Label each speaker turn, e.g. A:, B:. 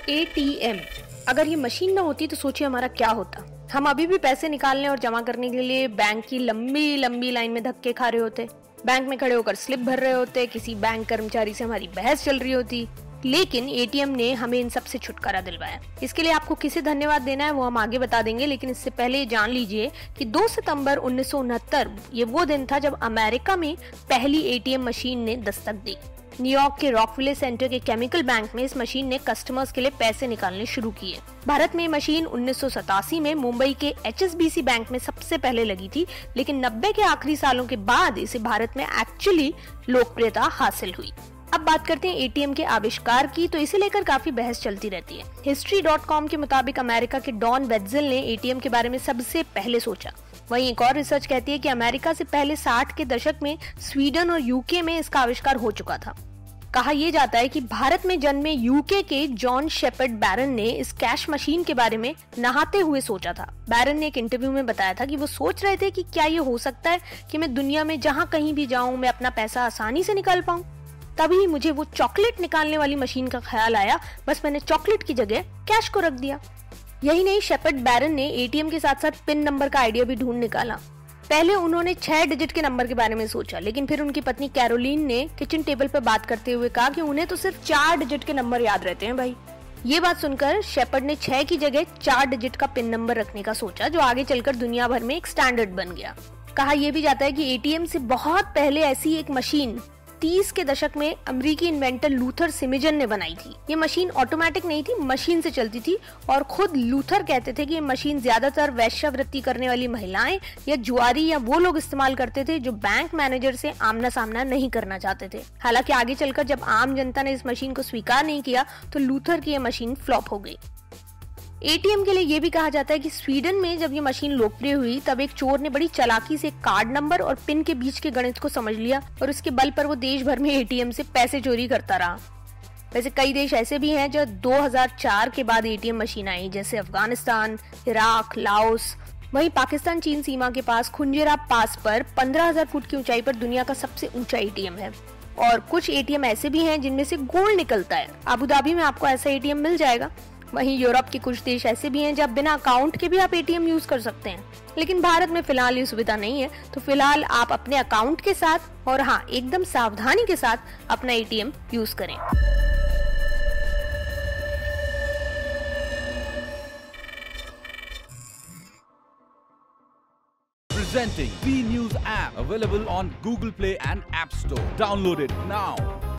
A: ATM, अगर ये machine ना होती तो सोचिए हमारा क्या होता। हम अभी भी पैसे निकालने और जमा करने के लिए बैंक की लंबी लंबी लाइन में धक्के खा रहे होते, बैंक में खड़े होकर स्लिप भर रहे होते, किसी बैंक कर्मचारी से हमारी बहस चल रही होती। लेकिन एटीएम ने हमें इन सब से छुटकारा दिलवाया। इसके लिए आपको किसे धन्यवाद देना है वो हम आगे बता देंगे, लेकिन इससे पहले जान लीजिए कि 2 सितंबर 1969 ये वो दिन था जब अमेरिका में पहली एटीएम मशीन ने दस्तक दी। न्यूयॉर्क के रॉकविले सेंटर के केमिकल बैंक में इस मशीन ने कस्टमर्स के लिए पैसे निकालने शुरू किए। भारत में ये मशीन 1987 में मुंबई के HSBC बैंक में सबसे पहले लगी थी, लेकिन 90 के आखिरी सालों के बाद इसे भारत में एक्चुअली लोकप्रियता हासिल हुई। अब बात करते हैं एटीएम के आविष्कार की, तो इसे लेकर काफी बहस चलती रहती है। History.com के मुताबिक अमेरिका के डॉन वेट्जेल ने एटीएम के बारे में सबसे पहले सोचा। वहीं एक और रिसर्च कहती है कि अमेरिका से पहले 60 के दशक में स्वीडन और यूके में इसका आविष्कार हो चुका था। कहा यह जाता है कि भारत में जन्मे यूके के जॉन शेपर्ड बैरन ने इस कैश मशीन के बारे में नहाते हुए सोचा था। बैरन ने एक इंटरव्यू में बताया था कि वो सोच रहे थे कि क्या ये हो सकता है कि मैं दुनिया में जहां कहीं भी जाऊं मैं अपना पैसा आसानी से निकाल पाऊं। तभी मुझे वो चॉकलेट निकालने वाली मशीन का ख्याल आया, बस मैंने चॉकलेट की जगह कैश को रख दिया। यही नहीं, शेपर्ड बैरन ने एटीएम के साथ साथ पिन नंबर का आइडिया भी ढूंढ निकाला। पहले उन्होंने 6 डिजिट के नंबर के बारे में सोचा, लेकिन फिर उनकी पत्नी कैरोलिन ने किचन टेबल पर बात करते हुए कहा कि उन्हें तो सिर्फ 4 डिजिट के नंबर याद रहते हैं भाई। ये बात सुनकर शेपर्ड ने 6 की जगह 4 डिजिट का पिन नंबर रखने का सोचा, जो आगे चलकर दुनिया भर में एक स्टैंडर्ड बन गया। कहा यह भी जाता है कि एटीएम से बहुत पहले ऐसी एक मशीन 30 के दशक में अमेरिकी इन्वेंटर लूथर सिमिजन ने बनाई थी। ये मशीन ऑटोमेटिक नहीं थी, मशीन से चलती थी, और खुद लूथर कहते थे कि ये मशीन ज्यादातर वेश्यावृत्ति करने वाली महिलाएं या जुआरी या वो लोग इस्तेमाल करते थे जो बैंक मैनेजर से आमना सामना नहीं करना चाहते थे। हालांकि आगे चलकर जब आम जनता ने इस मशीन को स्वीकार नहीं किया तो लूथर की ये मशीन फ्लॉप हो गई। एटीएम के लिए ये भी कहा जाता है कि स्वीडन में जब ये मशीन लोकप्रिय हुई तब एक चोर ने बड़ी चालाकी से कार्ड नंबर और पिन के बीच के गणित को समझ लिया और उसके बल पर वो देश भर में एटीएम से पैसे चोरी करता रहा। वैसे कई देश ऐसे भी हैं जो 2004 के बाद एटीएम मशीन आई, जैसे अफगानिस्तान, इराक, लाओस। वहीं पाकिस्तान चीन सीमा के पास खुंजेरा पास पर 15,000 फुट की ऊंचाई पर दुनिया का सबसे ऊंचा एटीएम है। और कुछ एटीएम ऐसे भी हैं जिनमें से गोल्ड निकलता है। अबू धाबी में आपको ऐसा एटीएम मिल जाएगा। वहीं यूरोप के कुछ देश ऐसे भी हैं जब बिना अकाउंट के भी आप एटीएम यूज कर सकते हैं, लेकिन भारत में फिलहाल ये सुविधा नहीं है। तो फिलहाल आप अपने अकाउंट के साथ और हाँ एकदम सावधानी के साथ अपना एटीएम यूज करें।
B: Presenting B News app, available on Google Play and App Store. Download it now.